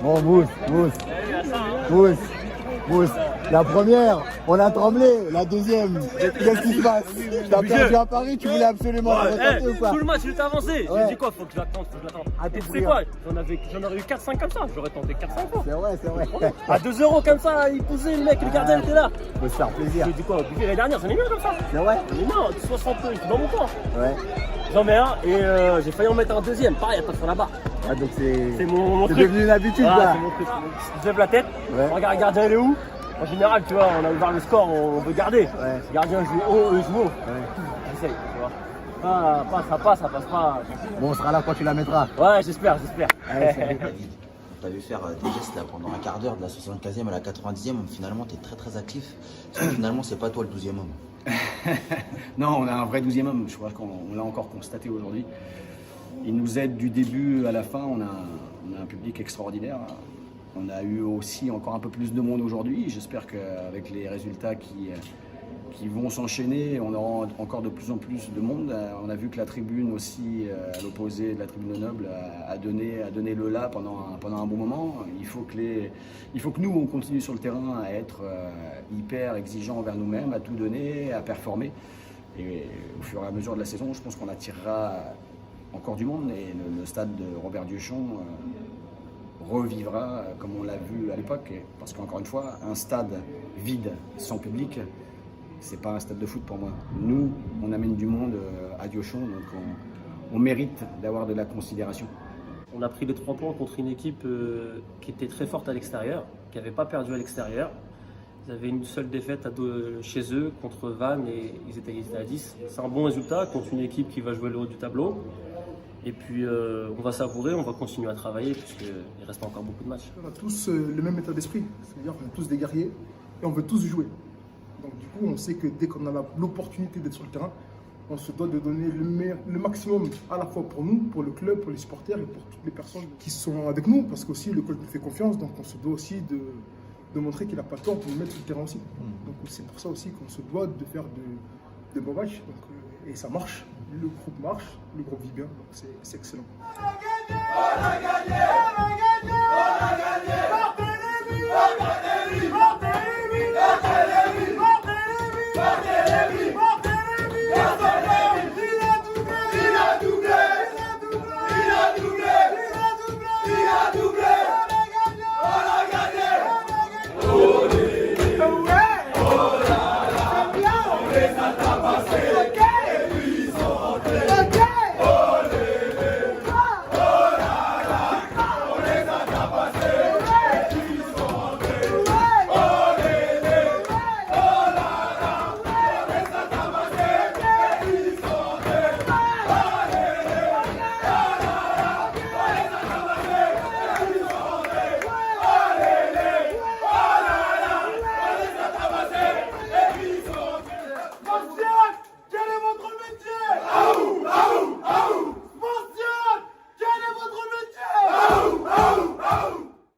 Bon, Mousse. La première, on a tremblé. La deuxième, qu'est-ce qui se passe? T'as perdu à Paris, tu voulais absolument la retenter ou pas? Tout le match, il était avancé. Ouais. J'ai dit quoi? Faut que je l'attende. Tu sais quoi? J'en aurais eu 4-5 comme ça. J'aurais tenté 4-5 fois. C'est vrai. À 2-0 comme ça, il poussait le mec, le gardien était là. Faut se faire plaisir. J'ai dit quoi? L'année dernière, j'en ai mis un comme ça. C'est vrai? Mais non, 60 j'étais dans mon camp. Ouais. J'en mets un et j'ai failli en mettre un deuxième. Pareil, attention là-bas. Ah, donc c'est mon truc. devenu une habitude, Ah, quoi. c'est mon truc. Je lève la tête, Ouais. regarde le gardien, il est où? En général, tu vois, on a ouvert le score, on veut garder. Ouais. Le gardien joue haut, eux jouent haut. Ouais. J'essaye, tu vois. Ça passe pas. Bon, on sera là quand tu la mettras. Ouais, j'espère. Ouais, c'est vrai. T'as vu faire des gestes là pendant un quart d'heure, de la 75e à la 90e, finalement t'es très actif. Parce que finalement c'est pas toi le 12e homme. Non, on a un vrai 12e homme, je crois qu'on l'a encore constaté aujourd'hui. Il nous aide du début à la fin, on a un public extraordinaire. On a eu aussi encore un peu plus de monde aujourd'hui. J'espère qu'avec les résultats qui vont s'enchaîner, on aura encore de plus en plus de monde. On a vu que la tribune aussi, à l'opposé de la tribune noble, a donné le là pendant un bon moment. Il faut que nous, on continue sur le terrain à être hyper exigeants envers nous-mêmes, à tout donner, à performer. Et au fur et à mesure de la saison, je pense qu'on attirera encore du monde. Et le stade de Robert Dieuchon revivra comme on l'a vu à l'époque. Parce qu'encore une fois, un stade vide, sans public, c'est pas un stade de foot pour moi. Nous, on amène du monde à Dieuchon, donc on mérite d'avoir de la considération. On a pris les 3 points contre une équipe qui était très forte à l'extérieur, qui n'avait pas perdu à l'extérieur. Ils avaient une seule défaite chez eux contre Vannes et ils étaient à 10. C'est un bon résultat contre une équipe qui va jouer le haut du tableau. Et puis on va savourer, on va continuer à travailler puisqu'il reste encore beaucoup de matchs. On a tous le même état d'esprit, c'est-à-dire qu'on est tous des guerriers et on veut tous jouer. Donc du coup, on sait que dès qu'on a l'opportunité d'être sur le terrain, on se doit de donner le maximum à la fois pour nous, pour le club, pour les supporters et pour toutes les personnes qui sont avec nous, parce qu'aussi le coach nous fait confiance, donc on se doit aussi de montrer qu'il n'a pas tort pour nous mettre sur le terrain aussi. Donc c'est pour ça aussi qu'on se doit de faire de bons matchs, et ça marche, le groupe marche, le groupe vit bien, donc c'est excellent.